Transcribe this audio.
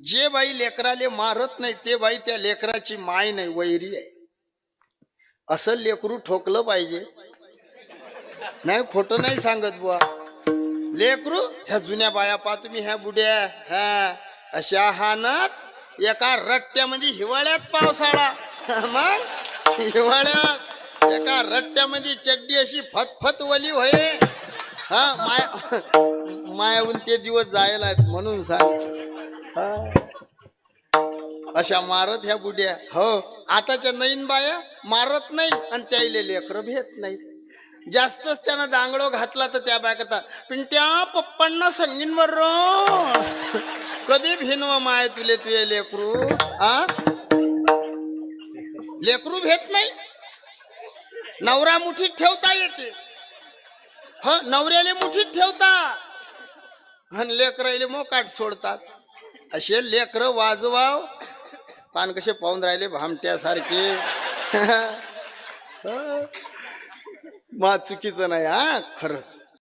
J by लेकराले मारत नाही ते बाई त्या लेकराची माय नाही, वैरी आहे. असं लेकरू ठोकलं पाहिजे. नाही, खोटं नाही सांगत बुवा. लेकरू ह्या जुन्या बाया पा तुम्ही, ह्या बुड्या, ह्या अशा हानत एका रट्ट्यामध्ये, हिवाळ्यात पावसाळा, मग हिवाळ्यात एका रट्ट्यामध्ये चड्डी अशी फतफत वली होय. हा मायाहून ते दिवस जायला आहेत म्हणून सांग. अशा मारत ह्या बुड्या. हो, आताच्या नवीन बाया मारत नाही आणि त्याईले लेकर भेट नाही. जास्तच त्यानं दांगडो घातला तर त्या बाय करतात, पिंट्या पप्पांना सांगीन बर कधी भिनवा माय तुले तुझे लेकरू. लेकरू भेट नाही. नवरा मुठीत ठेवता येते, ह नवऱ्याले मुठीत ठेवता आणि लेकराले मोकाट सोडतात. असे लेकर वाजवाव पान कसे पाहून राहिले भामट्यासारखे. मा चुकीचं नाही हा, खरंच.